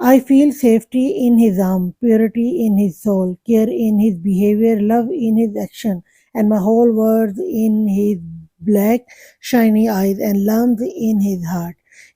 I feel safety in his arm, purity in his soul, care in his behavior, love in his action, and my whole world in his black, shiny eyes and lumps in his heart.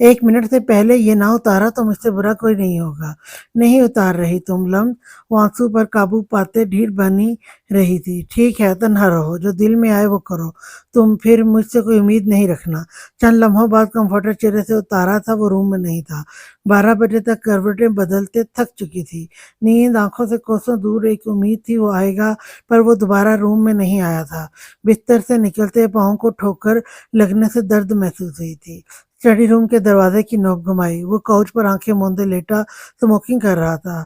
ایک minute سے پہلے یہ نہ اتارا تو مجھ سے برا کوئی نہیں ہوگا۔ نہیں اتار رہی تم لمس؟ وہ آنسو پر قابو پاتے ڈھیٹ بنی رہی تھی۔ ٹھیک ہے، تنہا رہو، جو دل میں آئے وہ کرو، تم پھر مجھ سے کوئی امید نہیں رکھنا۔ چند لمحوں بعد کمفرٹر چہرے سے اتارا تھا، وہ روم میں نہیں تھا۔ 12 بجے تک کروٹیں بدلتے تھک چکی تھی۔ نیند آنکھوں سے کوسوں دور، ایک امید تھی وہ آئے گا، پر وہ دوبارہ روم میں نہیں آیا تھا۔ بستر سے نکلتے پاؤں کو ٹھوکر لگنے سے درد محسوس ہوئی تھی۔ اسٹڈی روم کے دروازے کی نوک گھمائی، وہ کاؤچ پر آنکھیں موندے لیٹا اسموکنگ کر رہا تھا۔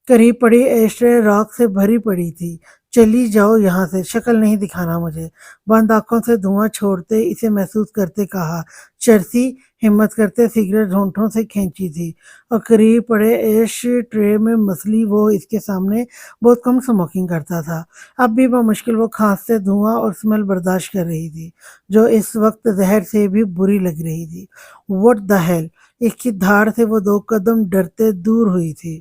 قریب پڑی ایشٹرے راک سے بھری پڑی تھی۔ چلی جاؤ یہاں سے، شکل نہیں دکھانا مجھے، بند آنکھوں سے دھواں چھوڑتے اسے محسوس کرتے کہا۔ چرسی ہمت کرتے سگریٹ ہونٹوں سے کھینچی تھی اور قریب پڑے ایش ٹرے میں مسلی وہ اس کے سامنے بہت کم اسموکنگ کرتا تھا۔ اب بھی بمشکل وہ کھانستے دھواں اور سمیل برداشت کر رہی تھی، جو اس وقت زہر سے بھی بری لگ رہی تھی۔ What the hell! اس کی دھاڑ سے وہ 2 قدم ڈرتے دور ہوئی تھی۔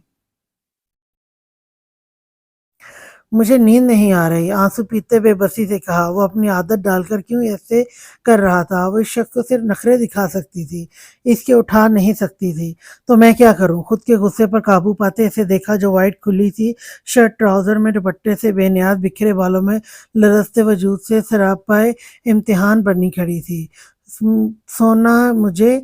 مجھے نیند نہیں آ رہی، آنسو پیتے بے بسی سے کہا۔ وہ اپنی عادت ڈال کر کیوں ایسے کر رہا تھا؟ وہ اس شخص کو صرف نخرے دکھا سکتی تھی، اس کے اٹھا نہیں سکتی تھی۔ تو میں کیا کروں؟ خود کے غصے پر قابو پاتے اسے دیکھا جو وائٹ کھلی سی شرٹ ٹراؤزر میں دوپٹے سے بے نیاز بکھرے بالوں میں لرزتے وجود سے سراپائے امتحان بنی کھڑی تھی۔ سونا مجھے،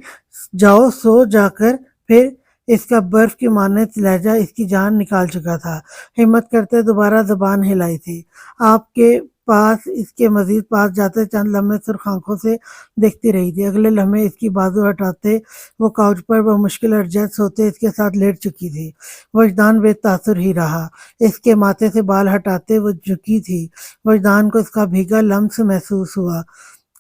جاؤ سو جا کر پھر۔ اس کا برف کی مانند لہجہ اس کی جان نکال چکا تھا۔ ہمت کرتے دوبارہ زبان ہلائی تھی۔ آپ کے پاس اس کے مزید پاس جاتے چند لمحے سرخ آنکھوں سے دیکھتی رہی تھی۔ اگلے لمحے اس کی بازو ہٹاتے وہ کاؤچ پر بمشکل ایڈجسٹ ہوتے اس کے ساتھ لیٹ چکی تھی۔ وجدان بے تاثر ہی رہا۔ اس کے ماتھے سے بال ہٹاتے وہ جھکی تھی۔ وجدان کو اس کا بھیگا لمس محسوس ہوا۔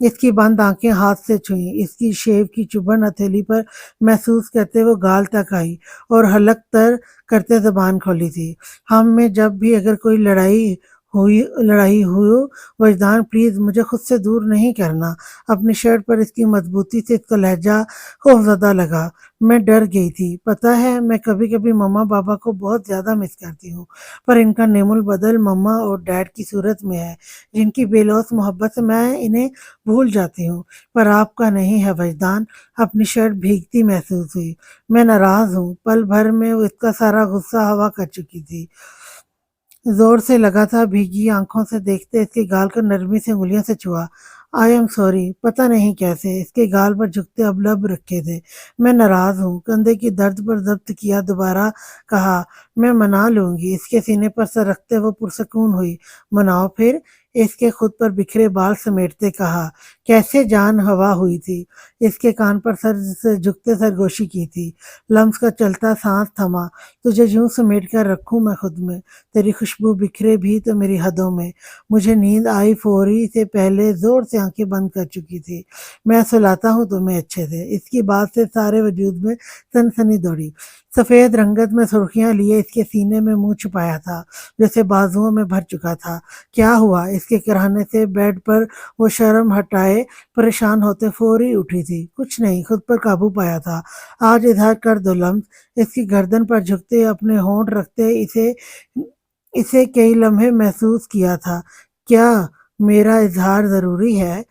اس کی بند آنکھیں ہاتھ سے چھوئیں، اس کی شیو کی چبھن ہتھیلی پر محسوس کرتے وہ گال تک آئی اور حلق تر کرتے زبان کھولی تھی۔ ہم میں جب بھی اگر کوئی لڑائی ہو، وجدان پلیز مجھے خود سے دور نہیں کرنا۔ اپنی شرٹ پر اس کی مضبوطی سے اس کا لہجہ خوفزدہ لگا۔ میں ڈر گئی تھی، پتہ ہے میں کبھی کبھی مما پاپا کو بہت زیادہ مس کرتی ہوں، پر ان کا نعم البدل مما اور ڈیڈ کی صورت میں ہے، جن کی بے لوث محبت سے میں انہیں بھول جاتی ہوں، پر آپ کا نہیں ہے وجدان۔ اپنی شرٹ بھیگتی محسوس ہوئی۔ میں ناراض ہوں۔ پل بھر میں وہ اس کا سارا غصہ ہوا کر چکی تھی۔ زور سے لگا تھا، بھیگی آنکھوں سے دیکھتے اس کے گال کو نرمی سے انگلیوں سے چھوا۔ آئی ایم سوری، پتہ نہیں کیسے اس کے گال پر جھکتے اب لب رکھے تھے۔ میں ناراض ہوں۔ کندھے کی درد پر ضبط کیا دوبارہ کہا۔ میں منا لوں گی۔ اس کے سینے پر سر رکھتے وہ پرسکون ہوئی۔ مناؤ پھر؟ اس کے خود پر بکھرے بال سمیٹتے کہا۔ کیسے جان ہوا ہوئی تھی۔ اس کے کان پر سر سے جھکتے سرگوشی کی تھی۔ لمس کا چلتا سانس تھما۔ تجھے یوں سمیٹ کر رکھوں میں خود میں، تیری خوشبو بکھرے بھی تو میری حدوں میں۔ مجھے نیند آئی فوری سے پہلے زور سے آنکھیں بند کر چکی تھی۔ میں سلاتا ہوں تمہیں اچھے سے۔ اس کی بات سے سارے وجود میں سنسنی دوڑی۔ سفید رنگت میں سرخیاں لیے اس کے سینے میں منہ چھپایا تھا، جیسے بازوؤں میں بھر چکا تھا۔ کیا ہوا؟ اس کے کراہنے سے بیڈ پر وہ شرم ہٹائے پریشان ہوتے فوری اٹھی تھی۔ کچھ نہیں، خود پر قابو پایا تھا۔ آج اظہار کر دو لمس۔ اس کی گردن پر جھکتے اپنے ہونٹ رکھتے اسے کئی لمحے محسوس کیا تھا۔ کیا میرا اظہار ضروری ہے؟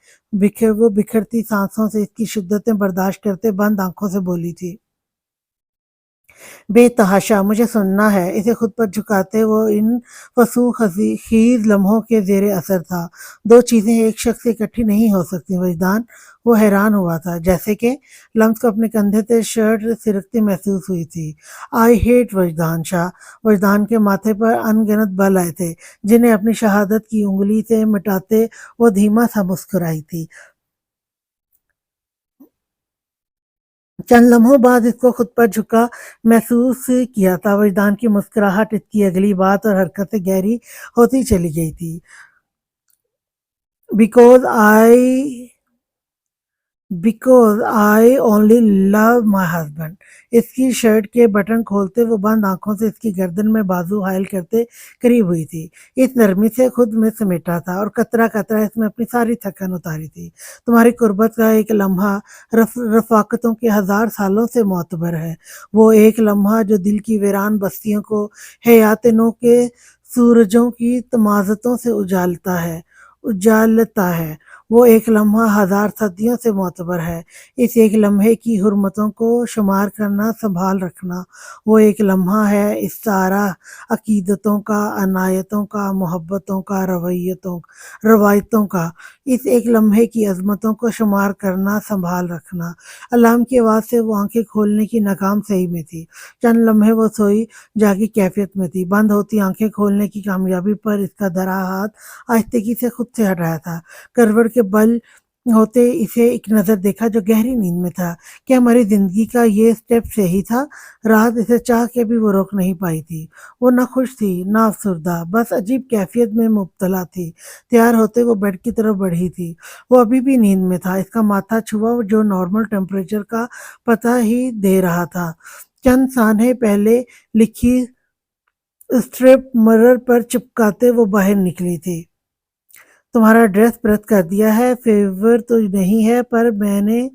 وہ بکھرتی سانسوں سے اس کی شدتیں برداشت کرتے بند آنکھوں سے بولی تھی۔ بے تحاشا، مجھے سننا ہے۔ اسے خود پر جھکاتے وہ ان فسوس خیز لمحوں کے زیر اثر تھا۔ دو چیزیں ایک شخص سے اکٹھی نہیں ہو سکتی وجدان۔ وہ حیران ہوا تھا۔ جیسے کہ؟ لمس کو اپنے کندھے سے شرٹ سرکتی محسوس ہوئی تھی۔ آئی ہیٹ وجدان شاہ۔ وجدان کے ماتھے پر ان گنت بل آئے تھے، جنہیں اپنی شہادت کی انگلی سے مٹاتے وہ دھیما سا مسکرائی تھی۔ چند لمحوں بعد اس کو خود پر جھکا محسوس کیا تھا۔ وجدان کی مسکراہٹ اس کی اگلی بات اور حرکت سے گہری ہوتی چلی گئی تھی۔ Because I only love my husband. اس کی شرٹ کے بٹن کھولتے وہ بند آنکھوں سے اس کی گردن میں بازو حائل کرتے قریب ہوئی تھی۔ اس نرمی سے خود میں سمیٹا تھا اور قطرہ قطرہ اس میں اپنی ساری تھکن اتاری تھی۔ تمہاری قربت کا ایک لمحہ رفاقتوں کے 1000 سالوں سے معتبر ہے۔ وہ ایک لمحہ جو دل کی ویران بستیوں کو حیات نو کے سورجوں کی تمازتوں سے اجالتا ہے۔ وہ ایک لمحہ ہزار صدیوں سے معتبر ہے۔ اس ایک لمحے کی حرمتوں کو شمار کرنا، سنبھال رکھنا، وہ ایک لمحہ ہے استعارہ عقیدتوں کا، عنایتوں کا، محبتوں کا، روایتوں کا۔ اس ایک لمحے کی عظمتوں کو شمار کرنا، سنبھال رکھنا۔ الارم کی آواز سے وہ آنکھیں کھولنے کی ناکام صحیح میں تھی۔ چند لمحے وہ سوئی جاگی کیفیت میں تھی۔ بند ہوتی آنکھیں کھولنے کی کامیابی پر اس کا دھرا ہاتھ آہستگی سے خود سے ہٹ رہا تھا۔ کروٹ کے بل ہوتے اسے ایک نظر دیکھا جو گہری نیند میں تھا۔ کیا ہماری زندگی کا یہ سٹیپ صحیح تھا؟ راحت اسے چاہ کے بھی وہ روک نہیں پائی تھی۔ وہ نہ خوش تھی نہ افسردہ، بس عجیب کیفیت میں مبتلا تھی۔ تیار ہوتے وہ بیڈ کی طرف بڑھی تھی۔ وہ ابھی بھی نیند میں تھا۔ اس کا ماتھا چھوا جو نارمل ٹیمپریچر کا پتہ ہی دے رہا تھا۔ چند سانحے پہلے لکھی اسٹرپ مرر پر چپکاتے وہ باہر نکلی تھی۔ تمہارا ایڈریس پرت کر دیا ہے۔ فیور تو نہیں ہے پر میں نے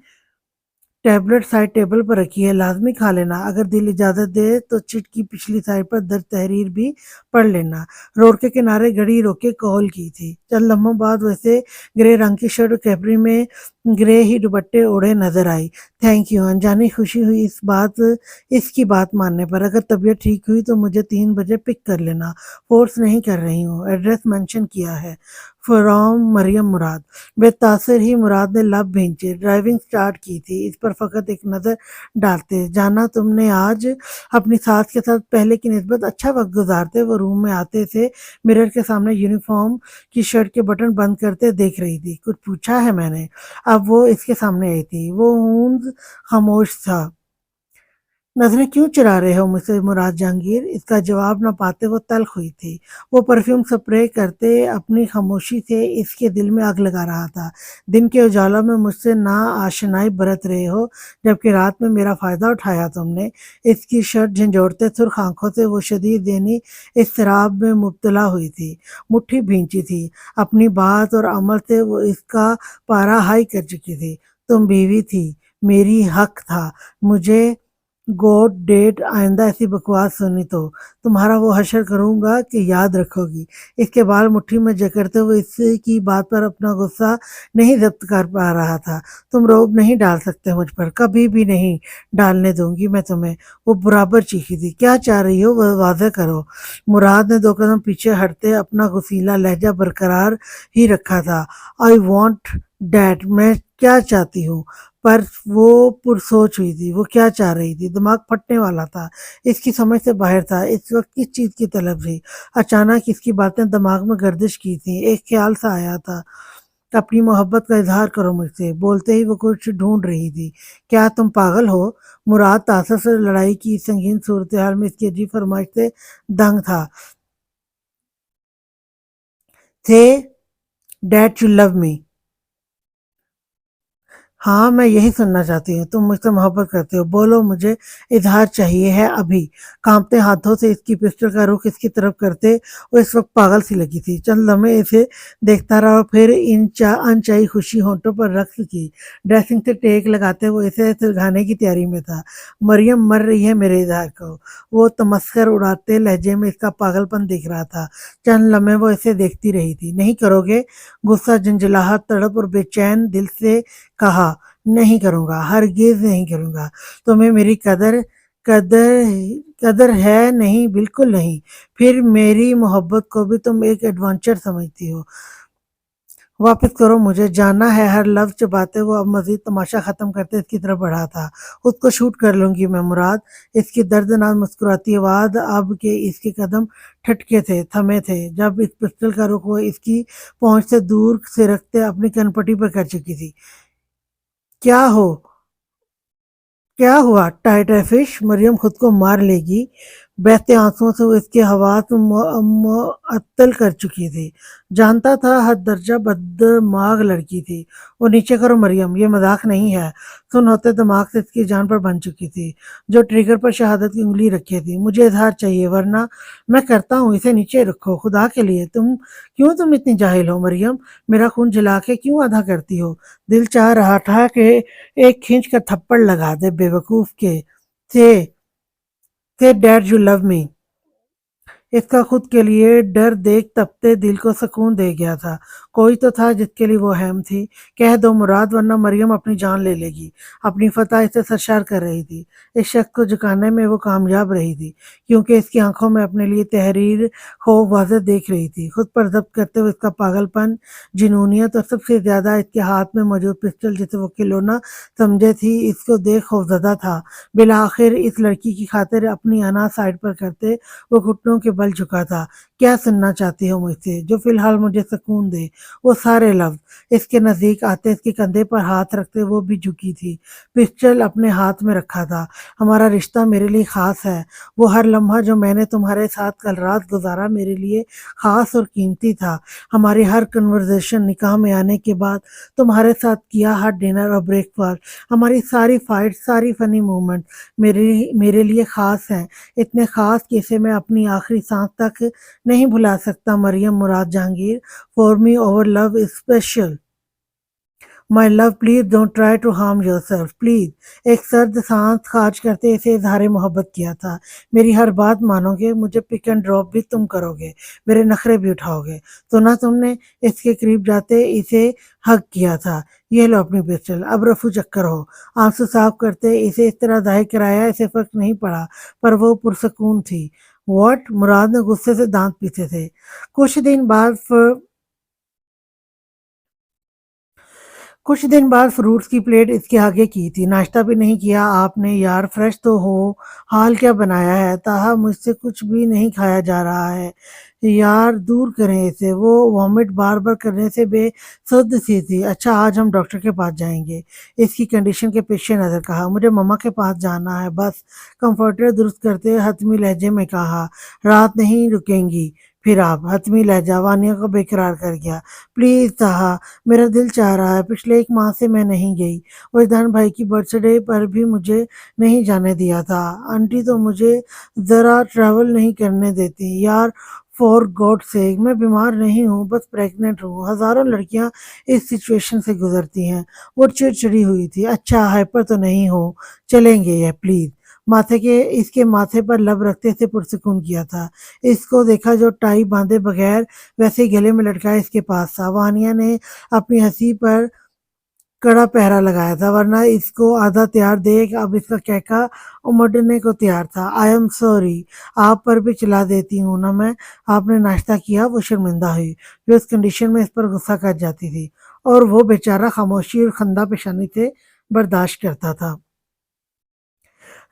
ٹیبلٹ سائڈ ٹیبل پر رکھی ہے، لازمی کھا لینا۔ اگر دل اجازت دے تو چٹ کی پچھلی سائڈ پر درج تحریر بھی پڑھ لینا۔ روڈ کے کنارے گھڑی روکے کال کی تھی۔ چند لمحوں بعد ویسے گرے رنگ کی شرٹ اور کیپری میں گرے ہی دوپٹے اوڑھے نظر آئی۔ تھینک یو، انجانی خوشی ہوئی اس کی بات ماننے پر۔ اگر طبیعت ٹھیک ہوئی تو مجھے 3 بجے پک کر لینا، فورس نہیں کر رہی ہوں۔ ایڈریس مینشن کیا ہے، فرام مریم مراد۔ بے تاثر ہی مراد نے لب بھینچے۔ ڈرائیونگ سٹارٹ کی تھی، اس پر فقط ایک نظر ڈالتے جانا تم نے آج اپنی ساس کے ساتھ پہلے کی نسبت اچھا وقت گزارتے۔ وہ روم میں آتے سے مرر کے سامنے یونیفارم کی شرٹ کے بٹن بند کرتے دیکھ رہی تھی۔ کچھ پوچھا ہے میں نے؟ اب وہ اس کے سامنے آئی تھی۔ وہ اونز خاموش تھا۔ نظریں کیوں چرا رہے ہو مجھ سے مراد جہانگیر؟ اس کا جواب نہ پاتے وہ تلخ ہوئی تھی۔ وہ پرفیوم سپرے کرتے اپنی خاموشی سے اس کے دل میں آگ لگا رہا تھا۔ دن کے اجالوں میں مجھ سے نا آشنائی برت رہے ہو جبکہ رات میں میرا فائدہ اٹھایا تم نے۔ اس کی شرٹ جھنجھوڑتے سرخ آنکھوں سے وہ شدید ذہنی اضطراب میں مبتلا ہوئی تھی۔ مٹھی بھینچی تھی۔ اپنی بات اور عمل سے وہ اس کا پارا ہائی کر چکی تھی۔ تم بیوی تھی، میری حق تھا۔ مجھے گوڈ ڈیٹ آئندہ ایسی بکواس سنی تو تمہارا وہ حشر کروں گا کہ یاد رکھو گی۔ اس کے بال مٹھی میں جکڑتے ہوئے اس کی بات پر اپنا غصہ نہیں ضبط کر پا رہا تھا۔ تم روب نہیں ڈال سکتے مجھ پر، کبھی بھی نہیں ڈالنے دوں گی میں تمہیں۔ وہ برابر چیخی تھی۔ کیا چاہ رہی ہو وہ واضح کرو۔ مراد نے 2 قدم پیچھے ہٹتے اپنا غصیلا لہجہ برقرار ہی رکھا تھا۔ آئی وانٹ ڈیٹ، میں کیا چاہتی ہوں؟ پر وہ پرسوچ ہوئی تھی۔ وہ کیا چاہ رہی تھی؟ دماغ پھٹنے والا تھا، اس کی سمجھ سے باہر تھا۔ اس وقت کس چیز کی طلب تھی؟ اچانک اس کی باتیں دماغ میں گردش کی تھیں۔ ایک خیال سا آیا تھا، اپنی محبت کا اظہار کرو مجھ سے۔ بولتے ہی وہ کچھ ڈھونڈ رہی تھی۔ کیا تم پاگل ہو؟ مراد تاثر سے لڑائی کی اس سنگین صورتحال میں اس کی عجیب فرمائش سے دنگ تھا۔ تھے ڈیٹ یو لو می؟ ہاں، میں یہی سننا چاہتی ہوں۔ تم مجھ سے محبت کرتے ہو؟ بولو، مجھے اظہار چاہیے ہے ابھی۔ کانپتے ہاتھوں سے اس کی پسٹل کا رخ اس کی طرف کرتے وہ اس وقت پاگل سی لگی تھی۔ چند لمحے اسے دیکھتا رہا اور پھر انچائی خوشی ہونٹوں پر رقص کی۔ ڈریسنگ سے ٹیک لگاتے وہ اسے سلگانے کی تیاری میں تھا۔ مریم مر رہی ہے میرے اظہار کو۔ وہ تمسخر اڑاتے لہجے میں اس کا پاگل پن دکھ رہا تھا۔ چند لمحے وہ اسے دیکھتی رہی تھی۔ نہیں کرو گے؟ غصہ، جھنجھلاہٹ، تڑپ اور بے چین دل سے کہا۔ نہیں کروں گا، ہرگز نہیں کروں گا۔ تمہیں میری قدر ہے؟ نہیں، بالکل نہیں۔ پھر میری محبت کو بھی تم ایک ایڈونچر سمجھتی ہو؟ واپس کرو مجھے، جانا ہے۔ ہر لفظ چباتے وہ اب مزید تماشا ختم کرتے اس کی طرف بڑھا تھا۔ خود کو شوٹ کر لوں گی میں مراد۔ اس کی دردناک مسکراتی آواز اب کہ اس کے قدم ٹھٹکے تھے، تھمے تھے جب اس پسٹل کا رخ وہ اس کی پہنچ سے دور سے رکھتے اپنی کنپٹی پر کر چکی تھی۔ کیا ہوا؟ ٹائٹیفش؟ مریم خود کو مار لے گی۔ بہتے آنسوؤں سے وہ اس کے حواس معطل کر چکی تھی۔ جانتا تھا حد درجہ بددماغ لڑکی تھی۔ وہ نیچے کرو مریم، یہ مذاق نہیں ہے۔ سن ہوتے دماغ سے اس کی جان پر بن چکی تھی، جو ٹریگر پر شہادت کی انگلی رکھے تھی۔ مجھے اظہار چاہیے ورنہ میں کرتا ہوں، اسے نیچے رکھو خدا کے لیے۔ تم اتنی جاہل ہو مریم؟ میرا خون جلا کے کیوں آدھا کرتی ہو؟ دل چاہ رہا تھا کہ ایک کھینچ کر تھپڑ لگا دے۔ بے وقوف کے سے ڈیڈ یو لو می؟ اس کا خود کے لیے ڈر دیکھ تپتے دل کو سکون دے گیا تھا۔ کوئی تو تھا جس کے لیے وہ اہم تھی۔ کہہ دو مراد، ورنہ مریم اپنی جان لے لے گی۔ اپنی فتح اسے سرشار کر رہی تھی۔ اس شخص کو جھکانے میں وہ کامیاب رہی تھی، کیونکہ اس کی آنکھوں میں اپنے لیے تحریر خوف واضح دیکھ رہی تھی، خود پر ضبط کرتے ہوئے اس کا پاگل پن، جنونیت، اور سب سے زیادہ اس کے ہاتھ میں موجود پسٹل جسے وہ کھلونا سمجھے تھی، اس کو دیکھ خوفزدہ تھا۔ بالآخر اس لڑکی کی خاطر اپنی انا سائڈ پر کرتے وہ گھٹنوں کے بل جھکا تھا۔ کیا سننا چاہتی ہو مجھ سے جو فی الحال مجھے سکون دے؟ وہ سارے لفظ اس کے نزدیک آتے، اس کے کندھے پر ہاتھ رکھتے وہ بھی جھکی تھی، پسٹل اپنے ہاتھ میں رکھا تھا۔ ہمارا رشتہ میرے لیے خاص ہے۔ وہ ہر لمحہ جو میں نے تمہارے ساتھ کل رات گزارا میرے لیے خاص اور قیمتی تھا۔ ہماری ہر کنورزیشن، نکاح میں آنے کے بعد تمہارے ساتھ کیا ہر ڈنر اور بریک فاسٹ، ہماری ساری فائٹ، ساری فنی مومنٹ میرے لیے خاص ہیں، اتنے خاص کہ اسے میں اپنی آخری سانس تک نہیں بھلا سکتا۔ مریم مراد Jahangir, for me our love is special. My love, please don't try to harm yourself, please. ایک سرد سانس خارج کرتے اسے اظہار محبت کیا تھا۔ میری ہر بات مانو گے؟ مجھے پک اینڈ ڈراپ بھی تم کرو گے؟ میرے نخرے بھی اٹھاؤ گے؟ سنا تم نے؟ اس کے قریب جاتے اسے حق کیا تھا۔ یہ لو اپنی پسٹل، اب رفو چکر ہو۔ آنسو صاف کرتے اسے اس طرح ظاہر کرایا اسے فرق نہیں پڑا، پر وہ پرسکون تھی۔ واٹ؟ مراد نے غصے سے دانت پیسے تھے۔ کچھ دن بعد فروٹس کی پلیٹ اس کے آگے کی تھی۔ ناشتہ بھی نہیں کیا آپ نے یار، فریش تو ہو۔ حال کیا بنایا ہے؟ تاہا مجھ سے کچھ بھی نہیں کھایا جا رہا ہے یار، دور کریں اسے۔ وہ وامٹ بار بار کرنے سے بے سد سی تھی۔ اچھا، آج ہم ڈاکٹر کے پاس جائیں گے، اس کی کنڈیشن کے پیش نظر کہا۔ مجھے مما کے پاس جانا ہے بس، کمفرٹر درست کرتے حتمی لہجے میں کہا۔ رات نہیں رکیں گی پھر آپ؟ حتمی لہجہ وانیہ کو بےقرار کر گیا۔ پلیز تاہا، میرا دل چاہ رہا ہے، پچھلے ایک ماہ سے میں نہیں گئی۔ وجدان بھائی کی برتھ ڈے پر بھی مجھے نہیں جانے دیا تھا۔ آنٹی تو مجھے ذرا ٹریول نہیں کرنے دیتی یار، فور گاڈ سیک۔ میں بیمار نہیں ہوں، بس پریگننٹ ہوں۔ ہزاروں لڑکیاں اس سچویشن سے گزرتی ہیں۔ وہ چڑچڑی ہوئی تھی۔ اچھا، ہائپر تو نہیں ہو؟ چلیں گے یہ پلیز؟ اس کے ماتھے پر لب رکھتے سے پرسکون کیا تھا۔ اس کو دیکھا جو ٹائی باندھے بغیر ویسے ہی گلے میں لٹکائے اس کے پاس تھا۔ وانیہ نے اپنی ہنسی پر کڑا پہرا لگایا تھا، ورنہ اس کو آدھا تیار دیکھ اب اس کا کہکا امڈنے کو تیار تھا۔ آئی ایم سوری، آپ پر بھی چلا دیتی ہوں نا میں۔ آپ نے ناشتہ کیا؟ وہ شرمندہ ہوئی، جو اس کنڈیشن میں اس پر غصہ کر جاتی تھی، اور وہ بیچارہ خاموشی اور خندہ پیشانی سے برداشت کرتا تھا۔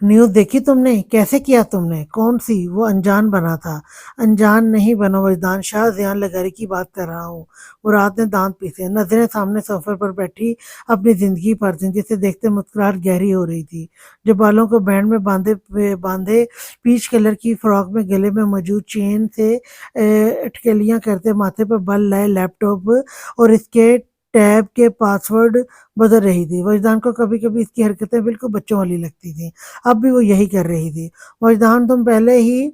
نیوز دیکھی تم نے؟ کیسے کیا تم نے؟ کون سی؟ وہ انجان بنا تھا۔ انجان نہیں بنا وجدان، شاہ زیان لگاری کی بات کر رہا ہوں۔ مراد نے دانت پیسے، نظریں سامنے صوفے پر بیٹھی اپنی زندگی پر تھیں، جسے دیکھتے مسکراہٹ گہری ہو رہی تھی، جو بالوں کو بینڈ میں باندھے پیچ کلر کی فراک میں گلے میں موجود چین سے اٹکلیاں کرتے ماتھے پر بل لائے لیپ ٹاپ اور اس کے ٹیب کے پاسورڈ بدل رہی تھی۔ وجدان کو کبھی کبھی اس کی حرکتیں بالکل بچوں والی لگتی تھیں۔ اب بھی وہ یہی کر رہی تھی۔ وجدان، تم پہلے ہی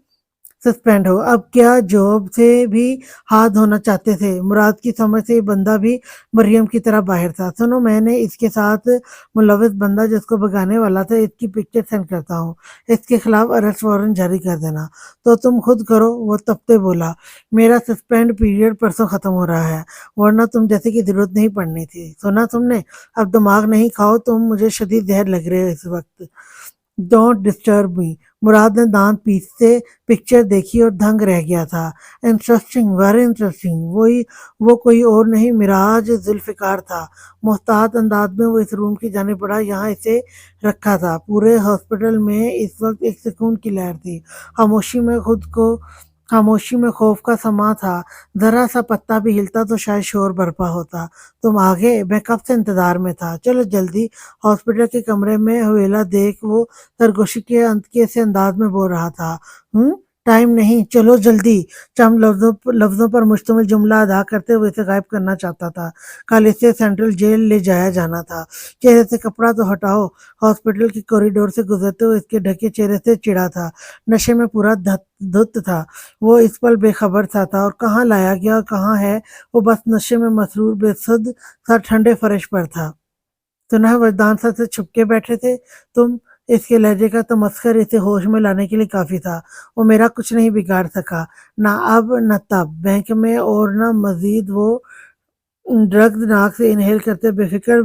سسپینڈ ہو، اب کیا جاب سے بھی ہاتھ دھونا چاہتے تھے؟ مراد کی سمجھ سے یہ بندہ بھی مریم کی طرح باہر تھا۔ سنو، میں نے اس کے ساتھ ملوث بندہ جو اس کو بگانے والا تھا، اس کی پکچر سینڈ کرتا ہوں، اس کے خلاف ارسٹ وارنٹ جاری کر دینا۔ تو تم خود کرو، وہ تپتے بولا۔ میرا سسپینڈ پیریڈ پرسوں ختم ہو رہا ہے، ورنہ تم جیسے کی ضرورت نہیں پڑنی تھی۔ سنا تم نے؟ اب دماغ نہیں کھاؤ، تم مجھے شدید زہر لگ رہے ہو اس وقت۔ ڈونٹ ڈسٹرب می۔ مراد نے دانت پیستے پکچر دیکھی اور دھنگ رہ گیا تھا۔ Interesting, very interesting. وہ کوئی اور نہیں، معراج ذوالفقار تھا۔ محتاط انداز میں وہ اس روم کی جانب بڑھا جہاں اسے رکھا تھا۔ پورے ہاسپٹل میں اس وقت ایک سکون کی لہر تھی۔ خاموشی میں خوف کا سماں تھا۔ ذرا سا پتا بھی ہلتا تو شاید شور برپا ہوتا۔ تم آ گئے؟ میں کب سے انتظار میں تھا۔ چلو جلدی۔ ہاسپٹل کے کمرے میں حویلا دیکھ وہ سرگوشی کے انتکے سے انداز میں بول رہا تھا۔ ٹائم نہیں، چلو جلدی۔ چند لفظوں پر مشتمل جملہ ادا کرتے ہوئے اسے غائب کرنا چاہتا تھا۔ کل اسے سینٹرل جیل لے جایا جانا تھا۔ چہرے سے کپڑا تو ہٹاؤ۔ ہاسپٹل کے کوریڈور سے گزرتے ہوئے اس کے ڈھکے چہرے سے چڑھا تھا۔ نشے میں پورا دھت تھا وہ، اس پل بے خبر سا تھا، اور کہاں لایا گیا اور کہاں ہے وہ، بس نشے میں مسرور بے سد سا ٹھنڈے فرش پر تھا۔ سنا ہے وجدان سے چھپ کے بیٹھے تھے تم؟ اس کے لہجے کا تمسخر اسے ہوش میں لانے کے لیے کافی تھا۔ وہ میرا کچھ نہیں بگاڑ سکا، نہ اب نہ تب، بینک میں، اور نہ مزید۔ وہ ڈرگ ناک سے انہیل کرتے بے فکر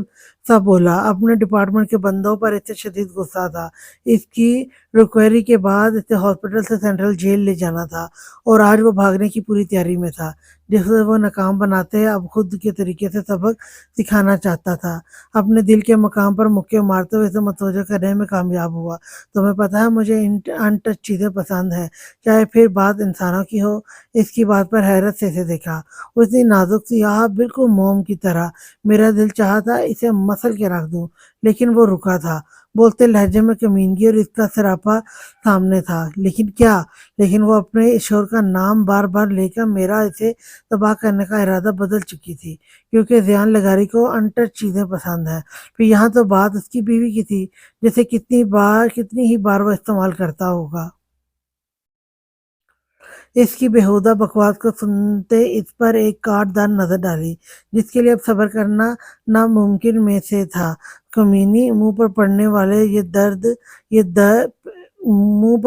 سا بولا، اپنے ڈپارٹمنٹ کے بندوں پر اسے شدید غصہ تھا۔ اس کی ریکوائری کے بعد اسے ہاسپٹل سے سینٹرل جیل لے جانا تھا، اور آج وہ بھاگنے کی پوری تیاری میں تھا، جسے وہ ناکام بناتے اب خود کے طریقے سے سبق سکھانا چاہتا تھا۔ اپنے دل کے مقام پر مکے مارتے ہوئے اسے متوجہ کرنے میں کامیاب ہوا۔ تمہیں پتہ ہے مجھے ان ٹچ چیزیں پسند ہیں، چاہے پھر بات انسانوں کی ہو۔ اس کی بات پر حیرت سے اسے دیکھا۔ وہ اتنی نازک سیاہ، بالکل موم کی طرح۔ میرا دل چاہا تھا اسے مسل کے رکھ دوں، لیکن وہ رکا تھا۔ بولتے لہجے میں کمینگی اور اس کا سراپا سامنے تھا۔ لیکن کیا؟ لیکن وہ اپنے اس شور کا نام بار بار لے کر میرا اسے تباہ کرنے کا ارادہ بدل چکی تھی، کیونکہ زیان لگاری کو ان ٹچ چیزیں پسند ہیں۔ پھر یہاں تو بات اس کی بیوی کی تھی، جسے کتنی ہی بار وہ استعمال کرتا ہوگا۔ اس کی بیہودہ بکواس کو سنتے اس پر ایک کاٹ دار نظر ڈالی، جس کے لیے اب صبر کرنا ناممکن میں سے تھا۔ کمینی، منہ پر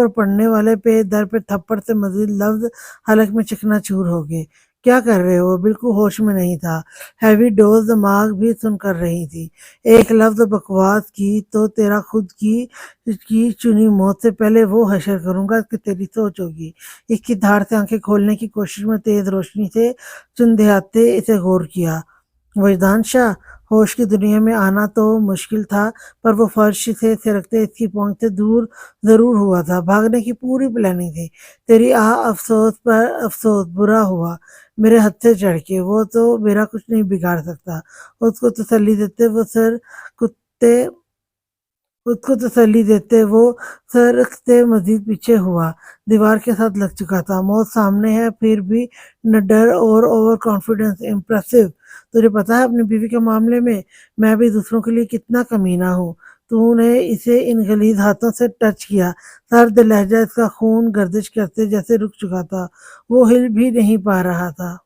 پڑنے والے پہ در پہ تھپڑ سے مزید لفظ حلق میں چکنا چور ہو گئے۔ کیا کر رہے ہو؟ بالکل ہوش میں نہیں تھا۔ ہیوی ڈوز دماغ بھی سن کر رہی تھی۔ ایک لفظ بکواس کی تو تیرا خود کی چنی موت سے پہلے وہ حشر کروں گا کہ تیری سوچ ہوگی۔ اس کی دھاڑ سے آنکھیں کھولنے کی کوشش میں تیز روشنی سے چندھیاتے اسے غور کیا۔ وجدان شاہ، ہوش کی دنیا میں آنا تو مشکل تھا، پر وہ فرش سے سرکتے اس کی پہنچ سے دور ضرور ہوا تھا۔ بھاگنے کی پوری پلاننگ تھی۔ تیری افسوس پر افسوس، برا ہوا میرے ہتھ سے چڑھ کے۔ وہ تو میرا کچھ نہیں بگاڑ سکتا۔ اس کو تسلی دیتے وہ سر رکھتے مزید پیچھے ہوا۔ دیوار کے ساتھ لگ چکا تھا۔ موت سامنے ہے، پھر بھی نہ ڈر اور اوور کانفیڈنس۔ امپریسو۔ تجھے پتا ہے اپنی بیوی کے معاملے میں بھی دوسروں کے لیے کتنا کمینہ ہوں۔ تو نے اسے ان غلیظ ہاتھوں سے ٹچ کیا۔ سرد لہجہ اس کا خون گردش کرتے جیسے رک چکا تھا۔ وہ ہل بھی نہیں پا رہا تھا۔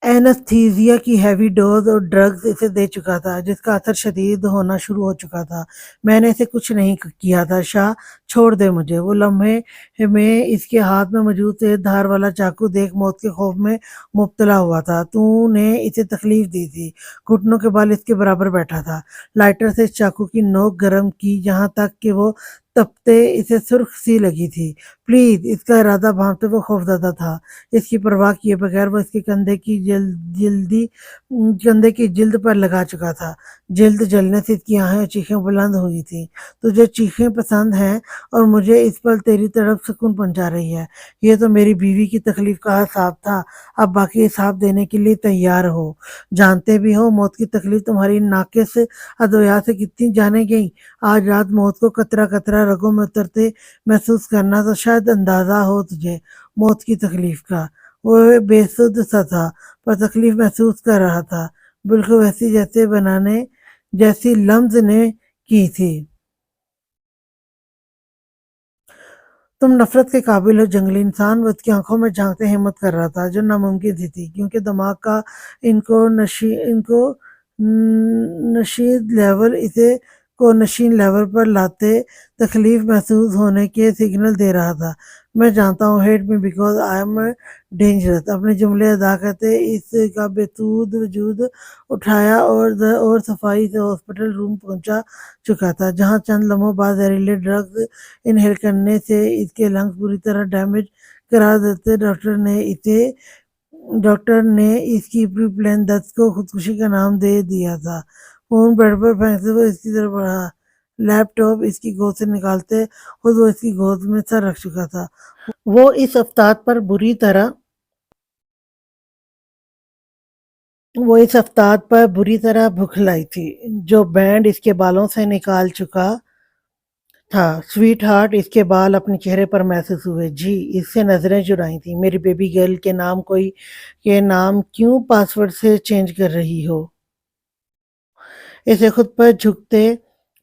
اینستھیزیا کی ہیوی ڈوز اور ڈرگز اسے دے چکا تھا، جس کا اثر شدید ہونا شروع ہو چکا تھا۔ میں نے اسے کچھ نہیں کیا تھا شاہ، چھوڑ دے مجھے۔ وہ لمحے میں اس کے ہاتھ میں موجود تیز دھار والا چاقو دیکھ موت کے خوف میں مبتلا ہوا تھا۔ تو نے اسے تکلیف دی تھی۔ گھٹنوں کے بال اس کے برابر بیٹھا تھا۔ لائٹر سے اس چاقو کی نوک گرم کی، یہاں تک کہ وہ تپتے اسے سرخ سی لگی تھی۔ پلیز! اس کا ارادہ بھانپتے وہ خوفزدہ تھا۔ اس کی پرواہ کیے بغیر وہ اس کے کندھے کی جلد پر لگا چکا تھا۔ جلد جلنے سے اس کی آہیں اور چیخیں بلند ہوئی تھیں۔ تجھے چیخیں پسند ہیں اور مجھے اس پل تیری طرف سکون پہنچا رہی ہے۔ یہ تو میری بیوی کی تکلیف کا حساب تھا، اب باقی حساب دینے کے لیے تیار ہو۔ جانتے بھی ہو موت کی تکلیف تمہاری ناقص ادویات سے کتنی جانیں گئی۔ آج رات موت کو قطرہ قطرہ رگوں میں اترتے محسوس کرنا تو شاید اندازہ ہو تجھے موت کی تکلیف کا۔ وہ بے سدھ سا تھا، پر تکلیف محسوس کر رہا تھا، بالکل ویسی جیسی لمز نے کی تھی۔ تم نفرت کے قابل ہو جنگلی انسان۔ وہ اس کی آنکھوں میں جھانکتے ہمت کر رہا تھا، جو ناممکن سی تھی، کیونکہ دماغ کا ان کو نشید لیول اسے کو نشین لیول پر لاتے تکلیف محسوس ہونے کے سگنل دے رہا تھا۔ میں جانتا ہوں، hate me because I am dangerous. اپنے جملے ادا کرتے اس کا بےسود وجود اٹھایا اور صفائی سے ہاسپٹل روم پہنچا چکا تھا، جہاں چند لمحوں بعد زہریلے ڈرگز انہیل کرنے سے اس کے لنگز پوری طرح ڈیمیج قرار دیتے ڈاکٹر نے اس کی پری پلان دست کو خودکشی کا نام دے دیا تھا۔ فون بیڈ پر پھینکتے ہوئے اس کی طرف بڑھا، لیپ ٹاپ اس کی گود سے نکالتے خود وہ اس کی گود میں سر رکھ چکا تھا۔ وہ اس افتاد پر بری طرح بھکھلائی تھی، جو بینڈ اس کے بالوں سے نکال چکا تھا۔ Sweet heart! اس کے بال اپنے چہرے پر محسوس ہوئے۔ جی! اس سے نظریں چرائی تھیں۔ میری بیبی گرل کے نام کیوں پاس ورڈ سے چینج کر رہی ہو؟ اسے خود پر جھکتے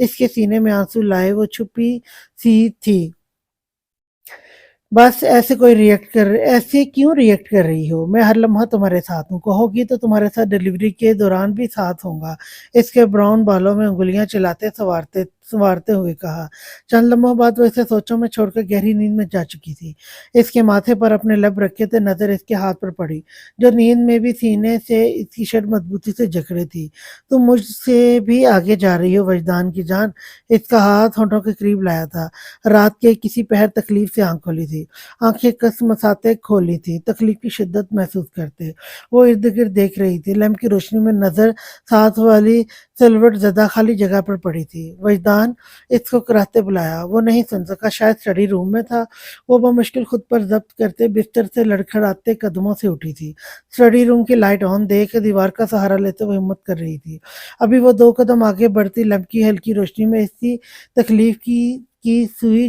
اس کے سینے میں آنسو لائے، وہ چھپی سی تھی۔ بس ایسے کیوں ریئیکٹ کر رہی ہو؟ میں ہر لمحہ تمہارے ساتھ ہوں، کہو گی تو تمہارے ساتھ ڈیلیوری کے دوران بھی ساتھ ہوں گا۔ اس کے براؤن بالوں میں انگلیاں چلاتے سنوارتے ہوئے کہا۔ چند لمحوں بعد وہ اسے سوچوں میں چھوڑ کر گہری نیند میں جا چکی تھی۔ اس کے ماتھے پر اپنے لب رکھے تھے، نظر اس کے ہاتھ پر پڑی جو نیند میں بھی سینے سے اس کی شرٹ مضبوطی سے جکڑے تھی۔ تم مجھ سے بھی آگے جا رہی ہو وجدان کی جان۔ اس کا ہاتھ ہونٹوں کے قریب لایا تھا۔ رات کے کسی پہر تکلیف سے آنکھ کھولی تھی، آنکھیں کس مساتے کھولی تھی، تکلیف کی شدت محسوس کرتے۔ وہ ارد گرد دیکھ رہی تھی، لیمپ کی روشنی میں نظر ساتھ والی سلوٹ زدہ خالی جگہ پر پڑی تھی۔ وجدان اس کو کراہتے بلایا، وہ نہیں سن سکا، شاید اسٹڈی روم میں تھا۔ وہ بمشکل خود پر ضبط کرتے بستر سے لڑکھڑاتے قدموں سے اٹھی تھی، اسٹڈی روم کی لائٹ آن دیکھ دیوار کا سہارا لیتے ہوئے ہمت کر رہی تھی۔ ابھی وہ 2 قدم آگے بڑھتی، لیمپ کی ہلکی روشنی میں اسی تکلیف کی سوئی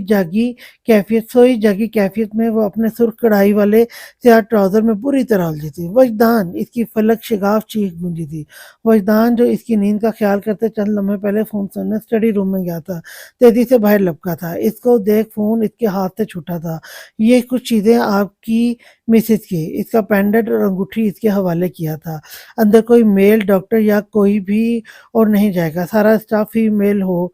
جاگی کیفیت میں وہ اپنے سرخ کڑھائی والے سیاہ ٹراؤزر میں بری طرح الجھی تھی۔ وجدان! اس کی فلک شگاف چیخ گونجی تھی۔ وجدان جو اس کی نیند کا خیال کرتے چند لمحے پہلے فون سننے اسٹڈی روم میں گیا تھا، تیزی سے باہر لپکا تھا۔ اس کو دیکھ فون اس کے ہاتھ سے چھوٹا تھا۔ یہ کچھ چیزیں آپ کی مسز کی، اس کا پینڈنٹ اور انگوٹھی اس کے حوالے کیا تھا۔ اندر کوئی میل ڈاکٹر یا کوئی بھی اور نہیں جائے گا، سارا اسٹاف ہی میل ہو۔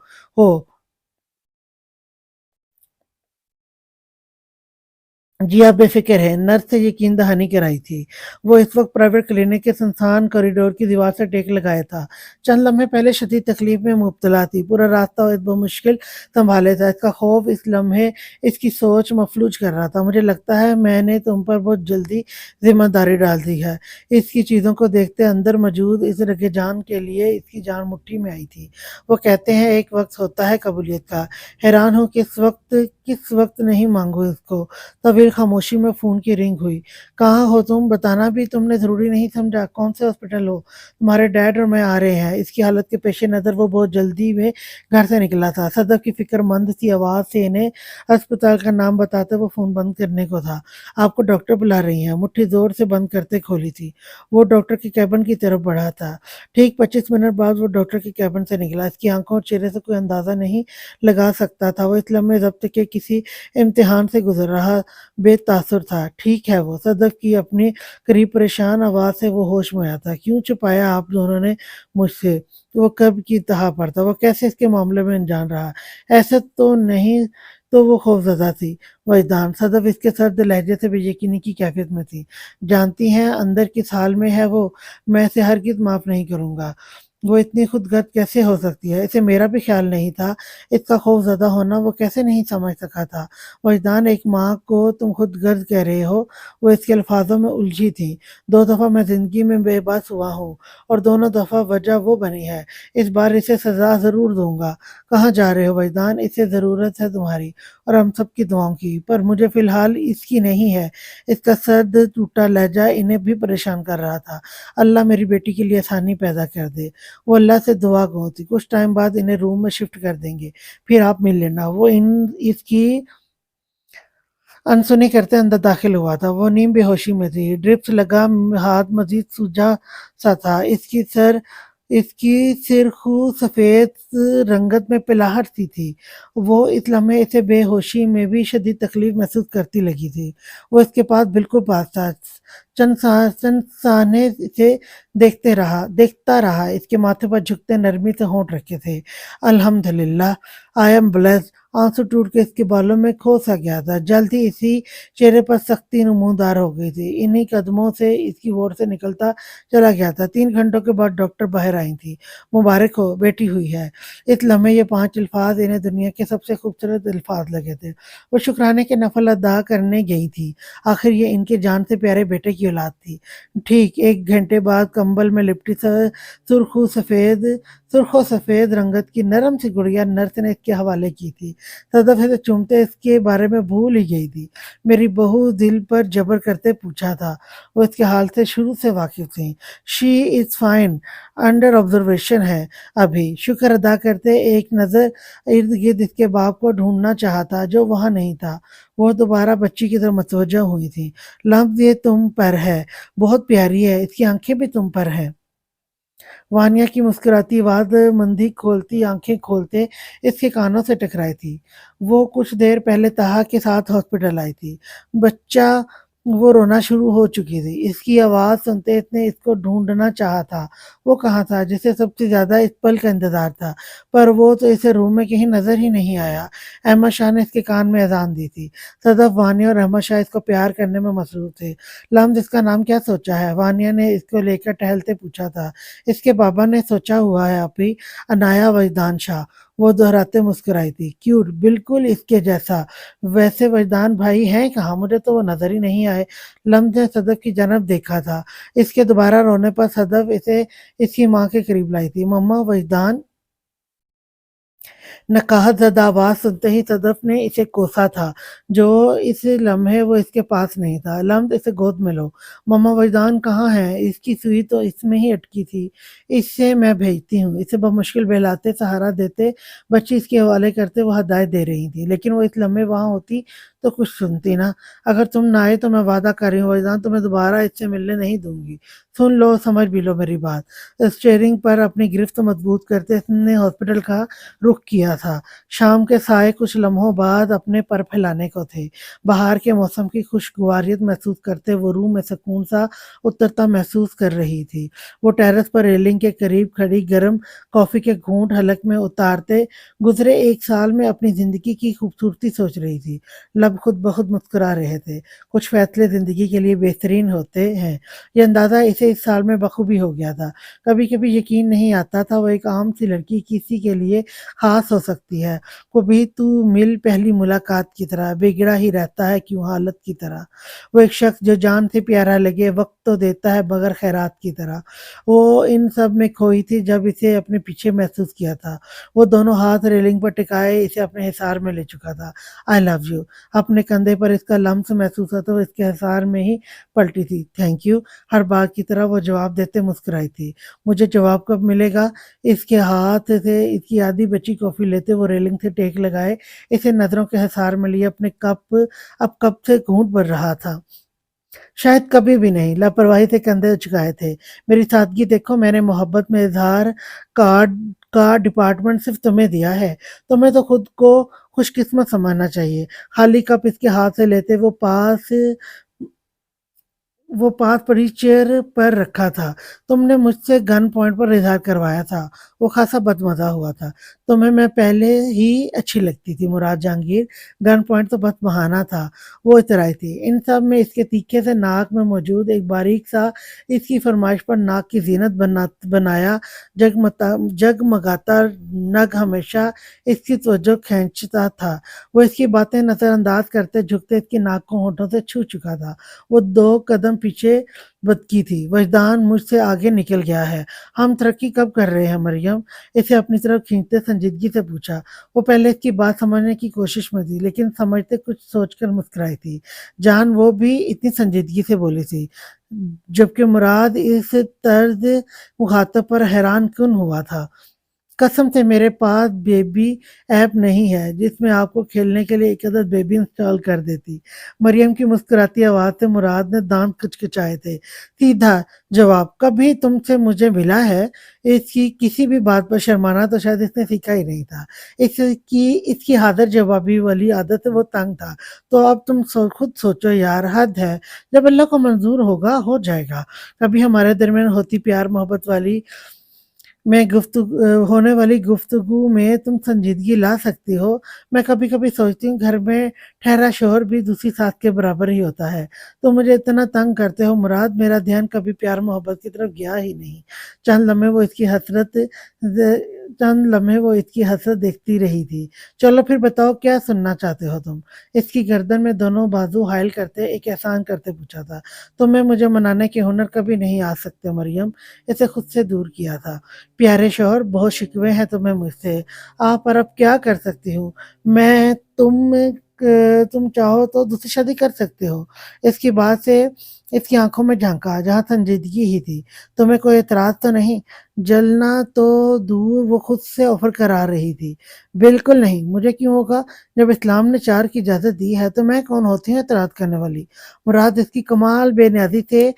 جی آپ بے فکر ہیں، نرس سے یقین دہانی کرائی تھی۔ وہ اس وقت پرائیویٹ کلینک کے سنسان کوریڈور کی دیوار سے ٹیک لگائے تھا۔ چند لمحے پہلے شدید تکلیف میں مبتلا تھی، پورا راستہ وہ بمشکل سنبھالے تھا۔ اس کا خوف اس لمحے اس کی سوچ مفلوج کر رہا تھا۔ مجھے لگتا ہے میں نے تم پر بہت جلدی ذمہ داری ڈال دی ہے۔ اس کی چیزوں کو دیکھتے اندر موجود اس رگے جان کے لیے اس کی جان مٹھی میں آئی تھی۔ وہ کہتے ہیں ایک وقت ہوتا ہے قبولیت کا۔ حیران ہوں کس وقت نہیں مانگو اس کو۔ طویل خاموشی میں فون کی رنگ ہوئی۔ کہاں ہو تم؟ بتانا بھی تم نے ضروری نہیں سمجھا۔ کون سے ہاسپٹل ہو؟ تمہارے ڈیڈ اور میں آ رہے ہیں۔ اس کی حالت کے پیش نظر وہ بہت جلدی میں گھر سے نکلا تھا۔ صدف کی فکر مند سی آواز سے انہیں ہسپتال کا نام بتاتے وہ فون بند کرنے کو تھا۔ آپ کو ڈاکٹر بلا رہی ہیں، مٹھی زور سے بند کرتے کھولی تھی۔ وہ ڈاکٹر کے کیبن کی طرف بڑھا تھا۔ ٹھیک 25 منٹ بعد وہ ڈاکٹر کے کیبن سے نکلا۔ اس کی آنکھوں اور چہرے سے کوئی اندازہ نہیں لگا سکتا تھا وہ اس لمحے ضبط کے کسی امتحان سے گزر رہا بے تاثر تھا۔ ٹھیک ہے وہ، صدف کی اپنی قریب پریشان آواز سے وہ ہوش میں آیا تھا۔ کیوں چھپایا آپ دونوں نے مجھ سے؟ وہ کب کی تہا پر تھا، وہ کیسے اس کے معاملے میں انجان رہا؟ ایسا تو نہیں تو وہ خوف زدہ تھی۔ وجدان! صدف اس کے سرد لہجے سے بے یقینی کی کیفیت میں تھی۔ جانتی ہیں اندر کس حال میں ہے وہ؟ میں اسے ہرگز معاف نہیں کروں گا۔ وہ اتنی خود غرض کیسے ہو سکتی ہے؟ اسے میرا بھی خیال نہیں تھا۔ اس کا خوف زدہ ہونا وہ کیسے نہیں سمجھ سکا تھا؟ وجدان! ایک ماں کو تم خود غرض کہہ رہے ہو؟ وہ اس کے الفاظوں میں الجھی تھی۔ 2 دفعہ میں زندگی میں بے بس ہوا ہوں اور دونوں دفعہ وجہ وہ بنی ہے۔ اس بار اسے سزا ضرور دوں گا۔ کہاں جا رہے ہو وجدان؟ اسے ضرورت ہے تمہاری اور ہم سب کی دعاؤں کی، پر مجھے فی الحال اس کی نہیں ہے۔ اس کا سرد ٹوٹا لہجہ انہیں بھی پریشان کر رہا تھا۔ اللہ میری بیٹی کے لیے آسانی پیدا کر دے۔ وہ اللہ سے دعا گو تھی۔ کچھ ٹائم بعد انہیں روم میں شفٹ کر دیں گے، پھر آپ مل لینا۔ وہ اس کی انسنی کرتے اندر داخل ہوا تھا۔ وہ نیم بے ہوشی میں تھی، ڈرپس لگا ہاتھ مزید سوجا سا تھا۔ اس کی سرخو سفید رنگت میں پلاہٹ سی تھی۔ وہ اس لمحے اسے بے ہوشی میں بھی شدید تکلیف محسوس کرتی لگی تھی۔ وہ اس کے پاس بالکل پاس تھا۔ چند ثانے اسے دیکھتا رہا۔ اس کے ماتھے پر جھکتے نرمی سے ہونٹ رکھے تھے۔ الحمدللہ، آئی ایم بلیسڈ۔ آنسو ٹوٹ کے اس کے بالوں میں کھو سا گیا تھا۔ جلد ہی اسی چہرے پر سختی نمودار ہو گئی تھی۔ انہی قدموں سے اس کی وارڈ سے نکلتا چلا گیا تھا۔ 3 گھنٹوں کے بعد ڈاکٹر باہر آئی تھی۔ مبارک ہو، بیٹی ہوئی ہے۔ اس لمحے یہ 5 الفاظ انہیں دنیا کے سب سے خوبصورت الفاظ لگے تھے۔ وہ شکرانے کے نفل ادا کرنے گئی تھی۔ آخر یہ ان کے جان سے پیارے بیٹے کی اولاد تھی۔ ٹھیک 1 گھنٹے بعد کمبل میں لپٹی سرخ و سفید رنگت کی نرم سی گڑیا نرس نے اس کے حوالے کی تھی۔ صدف اسے چومتے اس کے بارے میں بھول ہی گئی تھی۔ میری بہو دل پر جبر کرتے پوچھا تھا۔ وہ اس کے حال سے شروع سے واقف تھیں۔ شی از فائن، انڈر آبزرویشن ہے ابھی۔ شکر ادا کرتے ایک نظر ارد گرد اس کے باپ کو ڈھونڈنا چاہتا جو وہاں نہیں تھا۔ وہ دوبارہ بچی کی طرف متوجہ ہوئی تھی۔ لمز یہ تم پر ہے، بہت پیاری ہے، اس کی آنکھیں بھی تم پر ہیں۔ وانیہ کی مسکراتی آواز مندی کھولتی آنکھیں کھولتے اس کے کانوں سے ٹکرائی تھی۔ وہ کچھ دیر پہلے طہا کے ساتھ ہاسپٹل آئی تھی۔ بچہ وہ رونا شروع ہو چکی تھی۔ اس کی آواز سنتے اس نے اس کو ڈھونڈنا چاہا تھا۔ وہ کہاں تھا جسے سب سے زیادہ اس پل کا انتظار تھا، پر وہ تو اسے روم میں کہیں نظر ہی نہیں آیا۔ احمد شاہ نے اس کے کان میں اذان دی تھی۔ صدف، وانیہ اور احمد شاہ اس کو پیار کرنے میں مصروف تھے۔ لمز، اس کا نام کیا سوچا ہے؟ وانیہ نے اس کو لے کر ٹہلتے پوچھا تھا۔ اس کے بابا نے سوچا ہوا ہے اپی، عنایا وجدان شاہ، وہ دہراتے مسکرائی تھی۔ کیوٹ، بالکل اس کے جیسا۔ ویسے وجدان بھائی ہیں کہاں؟ مجھے تو وہ نظر ہی نہیں آئے۔ لمز نے صدف کی جانب دیکھا تھا۔ اس کے دوبارہ رونے پر صدف اسے اس کی ماں کے قریب لائی تھی۔ مما، وجدان۔ نقاہت زدہ آواز سنتے ہی صدف نے اسے کوسا تھا۔ جو اس لمحے وہ اس کے پاس نہیں تھا۔ لمز، اسے گود میں لو۔ مما، وجدان کہاں ہے؟ اس کی سوئی تو اس میں ہی اٹکی تھی۔ اسے میں بھیجتی ہوں۔ اسے بمشکل بہلاتے، سہارا دیتے، بچی اس کے حوالے کرتے وہ ہدایت دے رہی تھی، لیکن وہ اس لمحے وہاں ہوتی تو کچھ سنتی نا۔ اگر تم نہ آئے تو میں وعدہ کر رہی ہوں وجدان، تمہیں دوبارہ اس سے ملنے نہیں دوں گی۔ سن لو، سمجھ بھی لو میری بات۔ اسٹیئرنگ پر اپنی گرفت مضبوط کرتے اس نے ہاسپٹل کا رخ کیا تھا۔ شام کے سائے کچھ لمحوں بعد اپنے پر پھیلانے کو تھے۔ بہار کے موسم کی خوشگواریت محسوس کرتے وہ روم میں سکون سا اترتا محسوس کر رہی تھی۔ وہ ٹیرس پر ریلنگ کے قریب کھڑی گرم کافی کے گھونٹ حلق میں اتارتے گزرے ایک سال میں اپنی زندگی کی خوبصورتی سوچ رہی تھی۔ لب خود بخود مسکرا رہے تھے۔ کچھ فیصلے زندگی کے لیے بہترین ہوتے ہیں، یہ اندازہ اسے اس سال میں بخوبی ہو گیا تھا۔ کبھی کبھی یقین نہیں آتا تھا وہ ایک عام سی لڑکی کسی کے لیے خاص ہو سکتی ہے۔ کبھی تو مل پہلی ملاقات کی طرح، بگڑا ہی رہتا ہے کیوں حالت کی طرح۔ وہ ایک شخص جو جان سے پیارا لگے، وقت تو دیتا ہے مگر خیرات کی طرح۔ وہ ان سب میں کھوئی تھی جب اسے اپنے پیچھے محسوس کیا تھا۔ وہ دونوں ہاتھ ریلنگ پر ٹکائے اسے اپنے حصار میں لے چکا تھا۔ آئی لو یو۔ اپنے کندھے پر اس کا لمس محسوس ہوتا وہ اس کے حصار میں ہی پلٹی تھی۔ Thank you. ہر بار کی طرح وہ جواب دیتے مسکرائی تھی۔ مجھے جواب کب ملے گا؟ اس کے ہاتھ سے اس کی آدھی بچی کافی لیتے وہ ریلنگ سے ٹیک لگائے اسے نظروں کے حصار میں لیے اپنے کپ سے گھونٹ بھر رہا تھا۔ شاید کبھی بھی نہیں۔ لاپرواہی سے کندھے جھکائے تھے۔ میری سادگی دیکھو، میں نے محبت میں اظہار کارڈ کا ڈپارٹمنٹ صرف تمہیں دیا ہے۔ تمہیں تو خود کو خوش قسمت سمجھنا چاہیے۔ خالی کپ اس کے ہاتھ سے لیتے وہ پاس پڑی چیئر پر رکھا تھا۔ تم نے مجھ سے گن پوائنٹ پر اظہار کروایا تھا، وہ خاصا بدمزہ ہوا تھا۔ تمہیں میں پہلے ہی اچھی لگتی تھی مراد جہانگیر، گن پوائنٹ تو بس بہانہ تھا، وہ اترائی تھی۔ ان سب میں اس کے تیکھے سے ناک میں موجود ایک باریک سا اس کی فرمائش پر ناک کی زینت بنایا جگمگاتا نگ ہمیشہ اس کی توجہ کھینچتا تھا۔ وہ اس کی باتیں نظر انداز کرتے جھکتے اس کی ناک کو ہونٹوں سے چھو چکا تھا۔ وہ 2 قدم پیچھے بدکی تھی۔ وجدان مجھ سے آگے نکل گیا ہے۔ ہم ترقی کب کر رہے ہیں مریم؟ اسے اپنی طرف کھینچتے سنجیدگی سے پوچھا۔ وہ پہلے اس کی بات سمجھنے کی کوشش میں تھی، لیکن سمجھتے کچھ سوچ کر مسکرائی تھی۔ جان، وہ بھی اتنی سنجیدگی سے بولی تھی، جبکہ مراد اس طرز مخاطب پر حیران کن ہوا تھا۔ قسم سے میرے پاس بیبی ایپ نہیں ہے جس میں آپ کو کھیلنے کے لیے ایک عدد بیبی انسٹال کر دیتی۔ مریم کی مسکراتی آواز سے مراد نے دانت کچکچائے تھے۔ سیدھا جواب، کبھی تم سے مجھے ملا ہے؟ اس کی کسی بھی بات پر شرمانا تو شاید اس نے سیکھا ہی نہیں تھا۔ اس کی حاضر جوابی والی عادت سے وہ تنگ تھا۔ تو اب تم خود سوچو یار، حد ہے۔ جب اللہ کو منظور ہوگا ہو جائے گا۔ کبھی ہمارے درمیان ہوتی پیار محبت ہونے والی گفتگو میں تم سنجیدگی لا سکتی ہو۔ میں کبھی کبھی سوچتی ہوں گھر میں ٹھہرا شوہر بھی دوسری ساس کے برابر ہی ہوتا ہے۔ تم مجھے اتنا تنگ کرتے ہو مراد، میرا دھیان کبھی پیار محبت کی طرف گیا ہی نہیں۔ چند لمحے وہ اس کی حسرت دیکھتی رہی تھی۔ چلو پھر بتاؤ کیا سننا چاہتے ہو تم؟ اس کی گردن میں دونوں بازو حائل کرتے ایک احسان کرتے پوچھا تھا۔ تمہیں مجھے منانے کے ہنر کبھی نہیں آ سکتے مریم، اسے خود سے دور کیا تھا۔ پیارے شوہر، بہت شکوے ہیں تمہیں مجھ سے، پر اب کیا کر سکتی ہوں میں؟ تم چاہو تو دوسری شادی کر سکتے ہو۔ اس کی بات سے اس کی آنکھوں میں جھانکا جہاں سنجیدگی ہی تھی۔ تمہیں کوئی اعتراض تو نہیں؟ جلنا تو دور، وہ خود سے آفر کرا رہی تھی۔ بالکل نہیں، مجھے کیوں ہوگا؟ جب اسلام نے 4 کی اجازت دی ہے تو میں کون ہوتی ہوں اعتراض کرنے والی؟ مراد اس کی کمال بے نیازی سے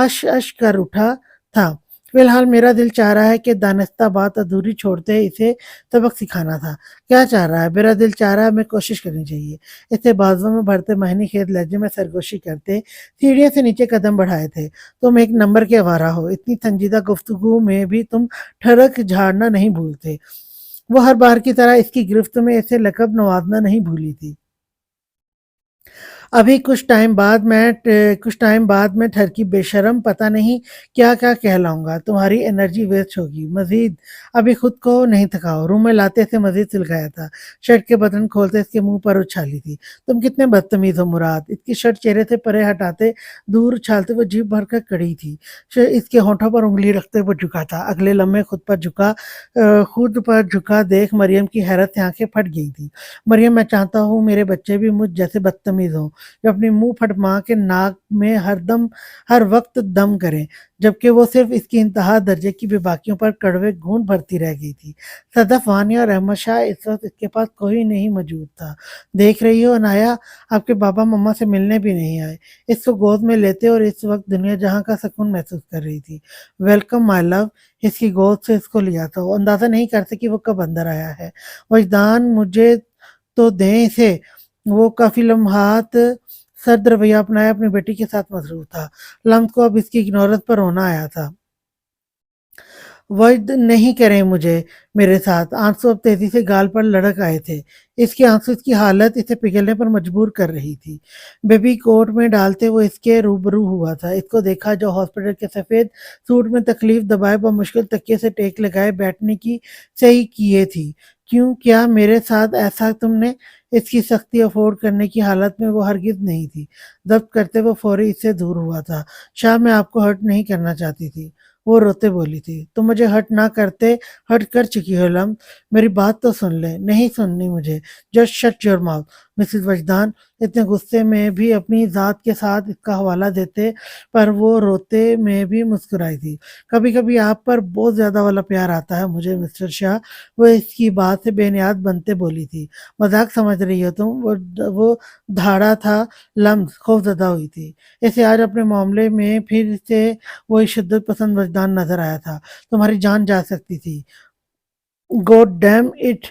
اش کر اٹھا تھا۔ فی الحال میرا دل چاہ رہا ہے کہ دانستہ بات ادھوری چھوڑتے اسے سبق سکھانا تھا۔ کیا چاہ رہا ہے؟ میرا دل چاہ رہا ہے ہمیں کوشش کرنی چاہیے۔ اسے بازوں میں بھرتے مہنی خیز لہجے میں سرگوشی کرتے سیڑھیوں سے نیچے قدم بڑھائے تھے۔ تم ایک نمبر کے آوارہ ہو، اتنی سنجیدہ گفتگو میں بھی تم ٹھڑک جھاڑنا نہیں بھولتے۔ وہ ہر بار کی طرح اس کی گرفت میں اسے لقب نوازنا نہیں بھولی تھی۔ ابھی کچھ ٹائم بعد میں ٹھرکی بے شرم، پتہ نہیں کیا کیا کہلاؤں گا، تمہاری انرجی ویسٹ ہوگی مزید۔ ابھی خود کو نہیں تھکاؤ۔ روم میں لاتے سے مزید سلگایا تھا، شرٹ کے بٹن کھولتے اس کے منہ پر اچھالی تھی۔ تم کتنے بدتمیز ہو مراد۔ اس کی شرٹ چہرے سے پرے ہٹاتے دور اچھالتے وہ جیب بھر کر کڑی تھی۔ اس کے ہونٹوں پر انگلی رکھتے وہ جھکا تھا۔ اگلے لمحے خود پر جھکا دیکھ مریم کی حیرت سے آنکھیں پھٹ گئی تھی۔ مریم، میں چاہتا ہوں میرے بچے بھی مجھ جیسے بدتمیز ہوں، جو اپنی منہ پھٹ ماں کے ناک میں ہر وقت دم کریں، جبکہ وہ صرف اس کی انتہا درجے کی بے باکیوں پر کڑوے گھونٹ بھرتی رہ گئی تھی۔ صدف، وانیہ اور احمد شاہ اس وقت اس کے پاس کوئی نہیں موجود تھا۔ دیکھ رہی ہو انایا، آپ کے بابا مما سے ملنے بھی نہیں آئے۔ اس کو گود میں لیتے اور اس وقت دنیا جہاں کا سکون محسوس کر رہی تھی۔ ویلکم مائی لو۔ اس کی گود سے اس کو لیا تھا۔ وہ اندازہ نہیں کر سکی وہ کب اندر آیا ہے۔ وجدان، مجھے تو دیں اسے۔ وہ کافی لمحات سرد رویہ اپنائے اپنی بیٹی کے ساتھ مصروف تھا۔ لمز کو اب اس کی اگنورنس پر رونا آیا تھا۔ وجد نہیں کریں مجھے میرے ساتھ۔ آنسو اب تیزی سے گال پر لڑک آئے تھے۔ اس کے آنسو اس کی حالت اسے پگھلنے پر مجبور کر رہی تھی۔ بیبی کوٹ میں ڈالتے وہ اس کے روبرو ہوا تھا۔ اس کو دیکھا جو ہاسپٹل کے سفید سوٹ میں تکلیف دبائے بمشکل تکیے سے ٹیک لگائے بیٹھنے کی صحیح کیے تھی۔ کیوں؟ کیا میرے ساتھ ایسا تم نے؟ اس کی سختی افورڈ کرنے کی حالت میں وہ ہرگز نہیں تھی۔ ضبط کرتے وہ فوری اس سے دور ہوا تھا۔ شاہ، میں آپ کو ہرٹ نہیں کرنا چاہتی تھی، وہ روتے بولی تھی۔ تم مجھے ہرٹ نہ کرتے ہرٹ کر چکی ہو لم۔ میری بات تو سن لے۔ نہیں سننی مجھے۔ Just shut your mouth. Mrs Wajdan اتنے غصے میں بھی اپنی ذات کے ساتھ اس کا حوالہ دیتے پر وہ روتے میں بھی مسکرائی تھی۔ کبھی کبھی آپ پر بہت زیادہ والا پیار آتا ہے مجھے مسٹر شاہ، وہ اس کی بات سے بے نیاز بنتے بولی تھی۔ مذاق سمجھ رہی ہو تم؟ وہ دھاڑا تھا۔ لمز خوف زدہ ہوئی تھی۔ اسے آج اپنے معاملے میں پھر سے وہی شدت پسند وجدان نظر آیا تھا۔ تمہاری جان جا سکتی تھی۔ گوڈ ڈیم اٹ،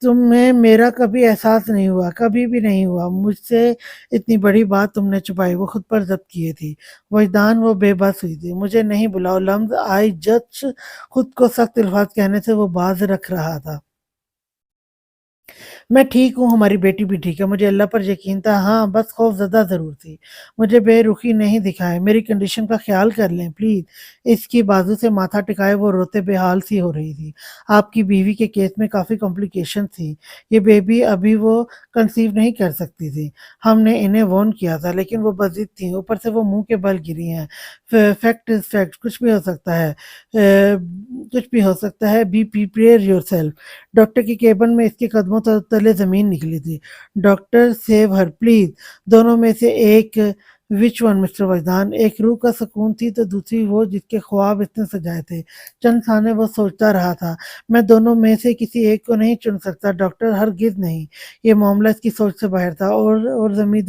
تمہیں میرا کبھی احساس نہیں ہوا، کبھی بھی نہیں ہوا۔ مجھ سے اتنی بڑی بات تم نے چھپائی۔ وہ خود پر ضبط کیے تھی۔ وجدان، وہ بے بس ہوئی تھی۔ مجھے نہیں بلاؤ لمز، آئی جسٹ۔ خود کو سخت الفاظ کہنے سے وہ باز رکھ رہا تھا۔ میں ٹھیک ہوں، ہماری بیٹی بھی ٹھیک ہے، مجھے اللہ پر یقین تھا۔ ہاں، بس خوف زدہ ضرور تھی۔ مجھے بے رخی نہیں دکھائے، میری کنڈیشن کا خیال کر لیں پلیز۔ اس کی بازو سے ماتھا ٹکائے وہ روتے بے حال سی ہو رہی تھی۔ آپ کی بیوی کے کیس میں کافی کمپلیکیشن تھی، یہ بیبی ابھی وہ کنسیو نہیں کر سکتی تھی۔ ہم نے انہیں وارن کیا تھا لیکن وہ بضد تھیں، اوپر سے وہ منہ کے بل گری ہیں۔ فیکٹ از فیکٹ، کچھ بھی ہو سکتا ہے، کچھ بھی ہو سکتا ہے۔ Be prepare yourself. Doctor کی کیبن میں اس کے قدموں تلے زمین نکلی تھی۔ Doctor, save her please. دونوں میں سے ایک؟ وچ ون مسٹر وجدان؟ ایک روح کا سکون تھی تو دوسری وہ جس کے خواب اس نے سجائے تھے۔ چند ثانے وہ سوچتا رہا تھا۔ میں دونوں میں سے کسی ایک کو نہیں چن سکتا ڈاکٹر، ہرگز نہیں۔ یہ معاملہ اس کی سوچ سے باہر تھا اور ذمہ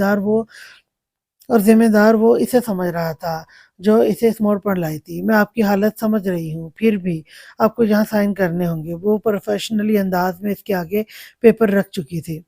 دار وہ اسے سمجھ رہا تھا جو اسے اس موڑ پر لائی تھی۔ میں آپ کی حالت سمجھ رہی ہوں، پھر بھی آپ کو یہاں سائن کرنے ہوں گے۔ وہ پروفیشنلی انداز میں اس کے آگے پیپر رکھ چکی تھی۔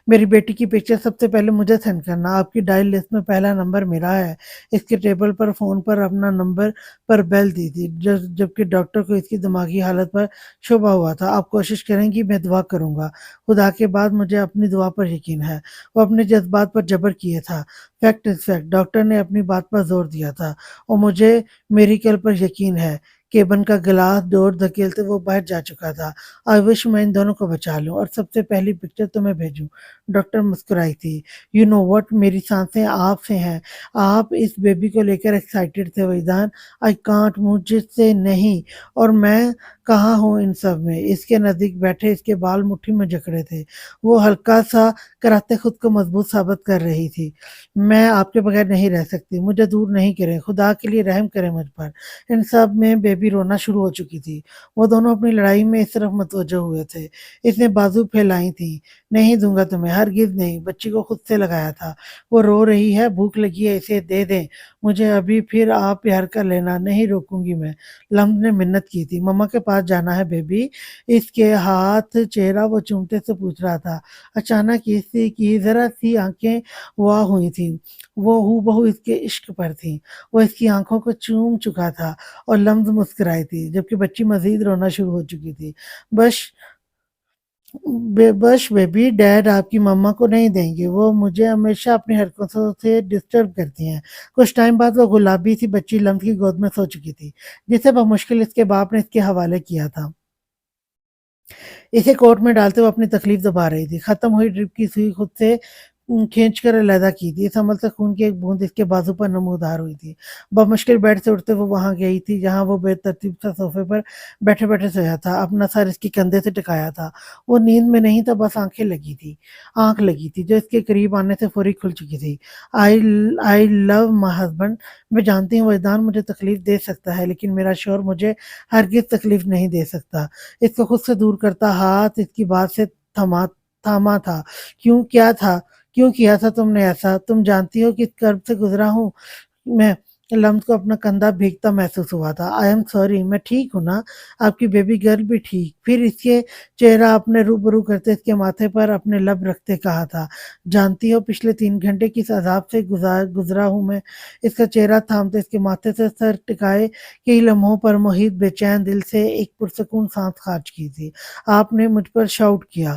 میری بیٹی کی پکچر سب سے پہلے مجھے سینڈ کرنا۔ آپ کی ڈائل لسٹ میں پہلا نمبر میرا ہے۔ اس کے ٹیبل پر فون پر اپنا نمبر پر بیل دی تھی، جبکہ ڈاکٹر کو اس کی دماغی حالت پر شبہ ہوا تھا۔ آپ کوشش کریں گی، میں دعا کروں گا۔ خدا کے بعد مجھے اپنی دعا پر یقین ہے۔ وہ اپنے جذبات پر جبر کیے تھا۔ فیکٹ از فیکٹ، ڈاکٹر نے اپنی بات پر زور دیا تھا، اور مجھے میریکل پر یقین ہے۔ کیبن کا گلاس ڈور دھکیلتے وہ باہر جا چکا تھا۔ آئی وش میں ان دونوں کو بچا لوں اور سب سے پہلی پکچر تمہیں بھیجوں۔ ڈاکٹر مسکرائی تھی۔ یو نو وٹ، میری سانسیں آپ سے ہیں۔ آپ اس بیبی کو لے کر ایکسائٹیڈ تھے وجدان۔ آئی کانٹ، مجھ سے نہیں۔ اور میں کہاں ہوں ان سب میں؟ اس کے نزدیک بیٹھے اس کے بال مٹھی میں جکڑے تھے۔ وہ ہلکا سا کراتے خود کو مضبوط ثابت کر رہی تھی۔ میں آپ کے بغیر نہیں رہ سکتی، مجھے دور نہیں کریں، خدا کے لیے رحم کریں مجھ پر۔ ان سب میں بیبی بیبی رونا شروع ہو چکی تھی۔ وہ دونوں اپنی لڑائی میں اس طرف متوجہ ہوئے تھے۔ اس نے بازو پھیلائی تھی۔ نہیں دوں گا تمہیں، ہرگز نہیں، بچی کو خود سے لگایا تھا۔ وہ رو رہی ہے، بھوک لگی ہے، اسے دے دیں مجھے ابھی، پھر آپ پیار کر لینا، نہیں روکوں گی میں۔ لمز نے منت کی تھی۔ مما کے پاس جانا ہے بیبی، اس کے ہاتھ چہرہ وہ چومتے سے پوچھ رہا تھا۔ اچانک اس کی ذرا سی آنکھیں واہ ہوئی تھیں، وہ ہو بہو اس کے عشق پر تھیں۔ وہ اس کی آنکھوں کو چوم چکا تھا اور لمز مسکرائی تھی، جبکہ بچی مزید رونا شروع ہو چکی تھی۔ بش بش بیبی، ڈیڈ آپ کی مما کو نہیں دیں گے، وہ مجھے ہمیشہ اپنی حرکتوں سے ڈسٹرب کرتی ہیں۔ کچھ ٹائم بعد وہ گلابی سی بچی لمز کی گود میں سو چکی تھی، جسے بمشکل اس کے باپ نے اس کے حوالے کیا تھا۔ اسے کوٹ میں ڈالتے وہ اپنی تکلیف دبا رہی تھی۔ ختم ہوئی ڈرپ کی سوئی خود سے کھینچ کر علیحدہ کی تھی۔ اس عمل سے خون کی ایک بوند اس کے بازو پر نمودار ہوئی تھی۔ بمشکل بیڈ سے اٹھتے وہ وہاں گئی تھی جہاں وہ بے ترتیب سے صوفے پر بیٹھے بیٹھے سویا تھا، اپنا سر اس کے کندھے سے ٹکایا تھا۔ وہ نیند میں نہیں تھا، بس آنکھ لگی تھی جو اس کے قریب آنے سے فوری کھل چکی تھی۔ آئی لو مائی ہسبینڈ، میں جانتی ہوں وجدان مجھے تکلیف دے سکتا ہے، لیکن میرا شوہر مجھے ہرگز تکلیف نہیں دے سکتا۔ اس کو خود سے دور کرتا ہاتھ اس کی بات سے تھاما تھا۔ کیوں کیا تھا تم نے ایسا؟ تم جانتی ہو کس کرب سے گزرا ہوں میں؟ لمز کو اپنا کندھا بھیگتا محسوس ہوا تھا۔ آئی ایم سوری، میں ٹھیک ہوں نا؟ آپ کی بیبی گرل بھی ٹھیک؟ پھر اس کے چہرہ اپنے روبرو کرتے اس کے ماتھے پر اپنے لب رکھتے کہا تھا۔ جانتی ہو پچھلے 3 گھنٹے کس عذاب سے گزرا ہوں میں؟ اس کا چہرہ تھامتے اس کے ماتھے سے سر ٹکائے کئی لمحوں پر محیط بے چین دل سے ایک پرسکون سانس خارج کی تھی۔ آپ نے مجھ پر شاؤٹ کیا،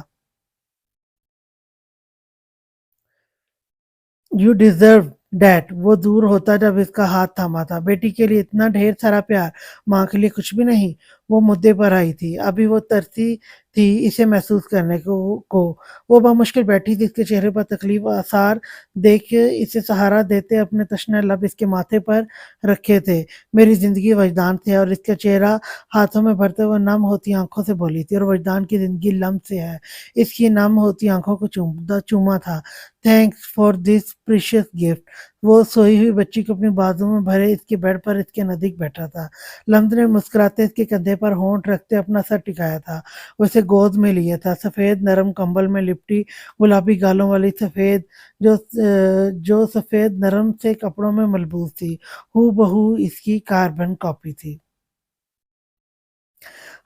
یو ڈیزرو دیٹ۔ وہ دور ہوتا جب اس کا ہاتھ تھاما تھا۔ بیٹی کے لیے اتنا ڈھیر سارا پیار، ماں کے لیے کچھ بھی نہیں۔ وہ مدعے پر آئی تھی، ابھی وہ ترسی تھی اسے محسوس کرنے کو۔ وہ بمشکل بیٹھی تھی، اس کے چہرے پر تکلیف آثار دیکھ اسے سہارا دیتے اپنے تشنہ لب اس کے ماتھے پر رکھے تھے۔ میری زندگی وجدان سے ہے، اور اس کا چہرہ ہاتھوں میں بھرتے ہوئے نم ہوتی آنکھوں سے بولی تھی، اور وجدان کی زندگی لمز سے ہے، اس کی نم ہوتی آنکھوں کو چوما تھا۔ Thanks for this precious gift. وہ سوئی ہوئی بچی کو اپنی بازو میں بھرے اس کے بیڈ پر اس کے نزدیک بیٹھا تھا۔ لمز نے مسکراتے اس کے کندھے پر ہونٹ رکھتے اپنا سر ٹکایا تھا۔ وہ اسے گود میں لیے تھا، سفید نرم کمبل میں لپٹی گلابی گالوں والی جو سفید نرم سے کپڑوں میں ملبوس تھی، ہو بہو اس کی کاربن کاپی تھی۔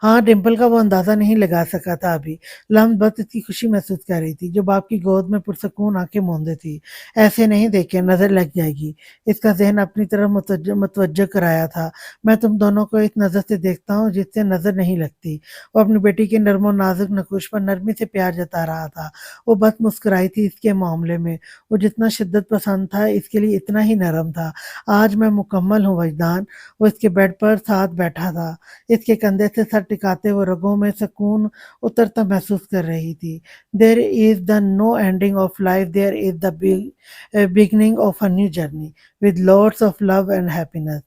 ہاں، ڈمپل کا وہ اندازہ نہیں لگا سکا تھا ابھی۔ لمز بس اس کی خوشی محسوس کر رہی تھی جو باپ کی گود میں پرسکون آنکھیں موندے تھی۔ ایسے نہیں دیکھے، نظر لگ جائے گی۔ اس کا ذہن اپنی طرف متوجہ کرایا تھا۔ میں تم دونوں کو اس نظر سے دیکھتا ہوں جس سے نظر نہیں لگتی۔ وہ اپنی بیٹی کے نرم و نازک نکوش پر نرمی سے پیار جتا رہا تھا۔ وہ بس مسکرائی تھی اس کے معاملے میں۔ وہ جتنا شدت پسند تھا اس کے لیے اتنا ہی نرم تھا۔ آج میں مکمل ہوں وجدان۔ وہ اس کے بیڈ پر ساتھ بیٹھا تھا، اس کے کندھے سے سر ٹکاتے وہ رگوں میں سکون اترتا محسوس کر رہی تھی۔ There is the no ending of life, there is the beginning of a new journey with lots of love and happiness.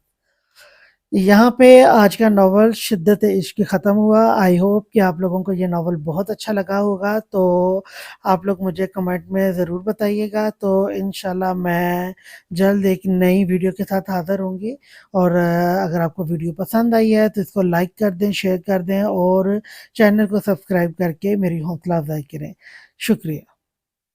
یہاں پہ آج کا ناول شدت عشق ختم ہوا۔ آئی ہوپ کہ آپ لوگوں کو یہ ناول بہت اچھا لگا ہوگا، تو آپ لوگ مجھے کمنٹ میں ضرور بتائیے گا۔ تو انشاءاللہ میں جلد ایک نئی ویڈیو کے ساتھ حاضر ہوں گی، اور اگر آپ کو ویڈیو پسند آئی ہے تو اس کو لائک کر دیں، شیئر کر دیں، اور چینل کو سبسکرائب کر کے میری حوصلہ افزائی کریں۔ شکریہ۔